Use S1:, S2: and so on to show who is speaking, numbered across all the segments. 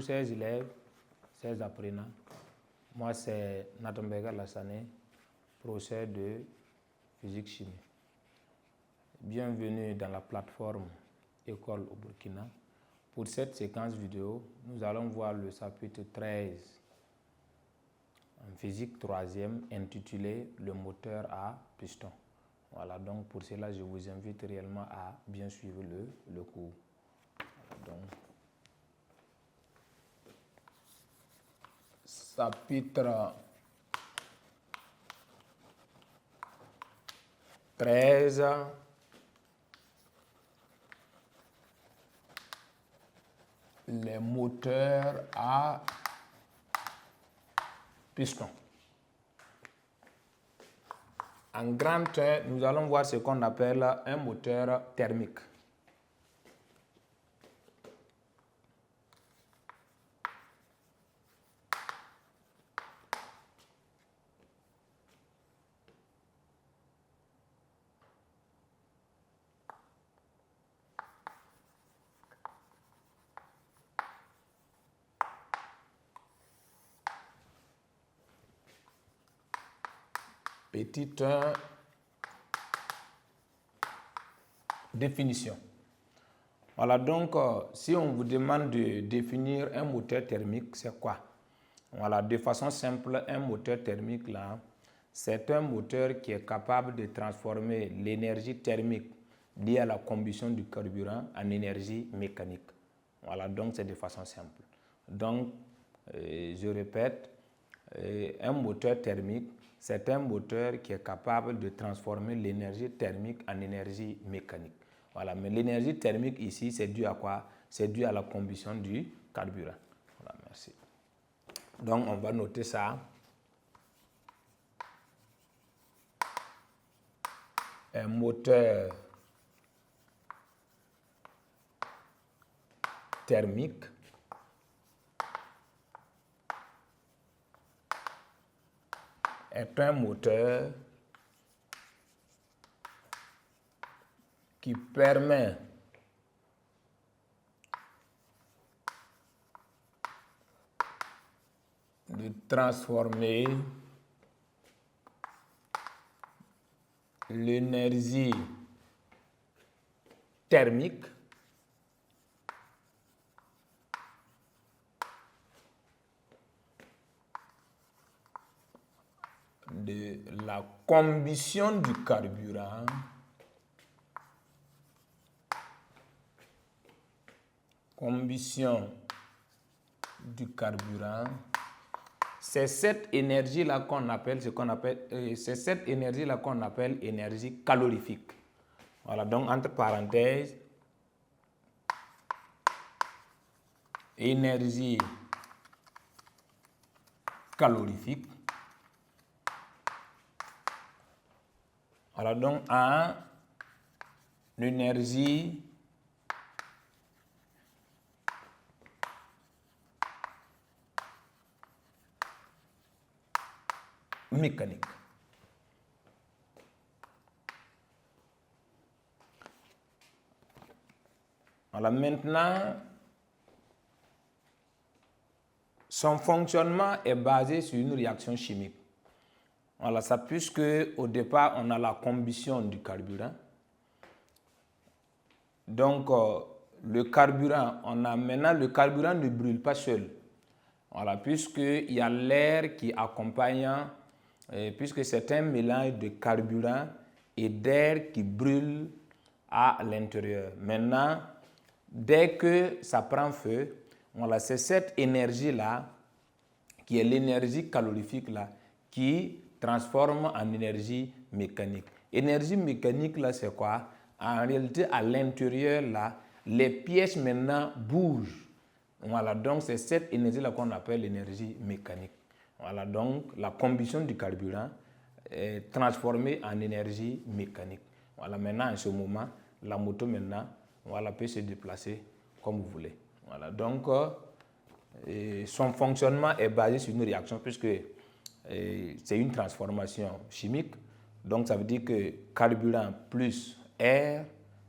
S1: chers élèves, chers apprenants, moi c'est Nathan Berger Lassane, professeur de physique-chimie. Bienvenue dans la plateforme École au Burkina. Pour cette séquence vidéo, nous allons voir le chapitre 13 en physique 3e intitulé Le moteur à piston. Voilà, donc pour cela, je vous invite réellement à bien suivre le cours. Voilà, donc, chapitre 13, les moteurs à piston. En grand 1, nous allons voir ce qu'on appelle un moteur thermique. Petit 1, définition. Voilà, donc si on vous demande de définir un moteur thermique, c'est quoi? Voilà, de façon simple, un moteur thermique, là, c'est un moteur qui est capable de transformer l'énergie thermique liée à la combustion du carburant en énergie mécanique. Voilà, donc c'est de façon simple. Donc, je répète, un moteur thermique, c'est un moteur qui est capable de transformer l'énergie thermique en énergie mécanique. Voilà, mais l'énergie thermique ici, c'est dû à quoi? C'est dû à la combustion du carburant. Voilà, merci. Donc, on va noter ça. Un moteur thermique est un moteur qui permet de transformer l'énergie thermique de la combustion du carburant c'est cette énergie-là qu'on appelle, c'est cette énergie-là qu'on appelle énergie calorifique. Voilà, donc entre parenthèses, énergie calorifique. Voilà, donc en énergie mécanique. Voilà, maintenant, son fonctionnement est basé sur une réaction chimique. Voilà, ça puisque au départ, on a la combustion du carburant. Donc, le carburant, maintenant le carburant ne brûle pas seul. Voilà, puisqu'il y a l'air qui accompagne, puisque c'est un mélange de carburant et d'air qui brûle à l'intérieur. Maintenant, dès que ça prend feu, voilà, c'est cette énergie-là, qui est l'énergie calorifique là, qui transforme en énergie mécanique. Énergie mécanique là, c'est quoi? En réalité, à l'intérieur là, les pièces maintenant bougent. Voilà, donc c'est cette énergie-là qu'on appelle l'énergie mécanique. Voilà, donc la combustion du carburant est transformée en énergie mécanique. Voilà, maintenant, en ce moment, la moto maintenant, voilà, peut se déplacer comme vous voulez. Voilà, donc son fonctionnement est basé sur une réaction puisque c'est une transformation chimique. Donc, ça veut dire que carburant plus air,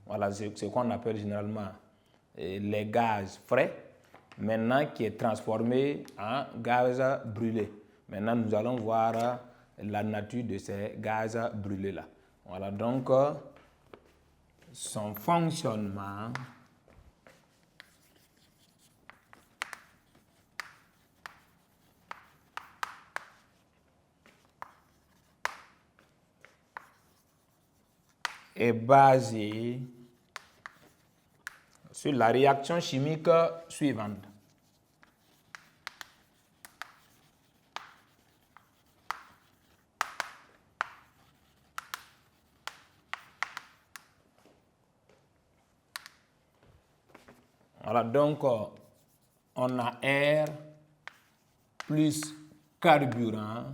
S1: voilà, c'est ce qu'on appelle généralement les gaz frais. maintenant qui est transformé en gaz brûlé. Maintenant, nous allons voir la nature de ces gaz brûlés-là. Voilà donc son fonctionnement. Est basé sur la réaction chimique suivante. Voilà, donc on a air plus carburant.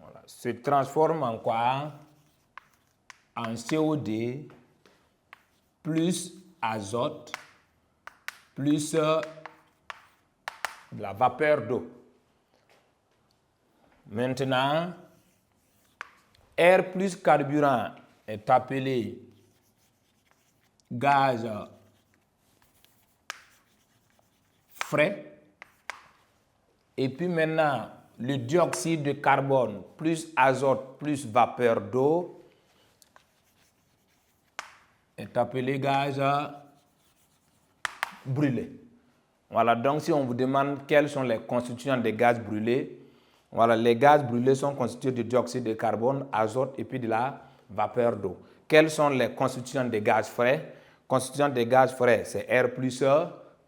S1: Voilà, se transforme en quoi? En COD plus azote plus de la vapeur d'eau. Maintenant, air plus carburant est appelé gaz frais. Et puis maintenant, le dioxyde de carbone plus azote plus vapeur d'eau est appelé gaz brûlé. Voilà, donc si on vous demande quels sont les constituants des gaz brûlés, voilà, les gaz brûlés sont constitués de dioxyde de carbone, azote et puis de la vapeur d'eau. Quels sont les constituants des gaz frais? Constituants des gaz frais, c'est air plus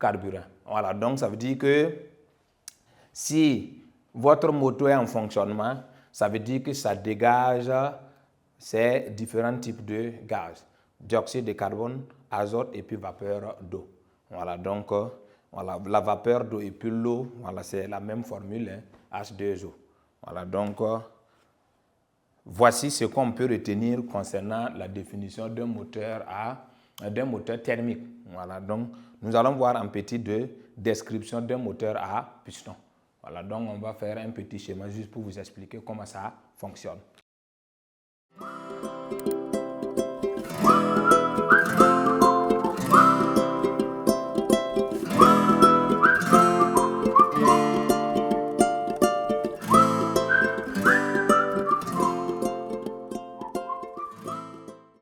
S1: carburant. Voilà, donc ça veut dire que si votre moto est en fonctionnement, ça veut dire que ça dégage ces différents types de gaz. Dioxyde de carbone, azote et puis vapeur d'eau. Voilà, donc voilà, la vapeur d'eau et puis l'eau, voilà, c'est la même formule, hein, H2O. Voilà, donc voici ce qu'on peut retenir concernant la définition d'un moteur thermique. Voilà, donc nous allons voir un petit de description d'un moteur à piston. Voilà, donc on va faire un petit schéma juste pour vous expliquer comment ça fonctionne.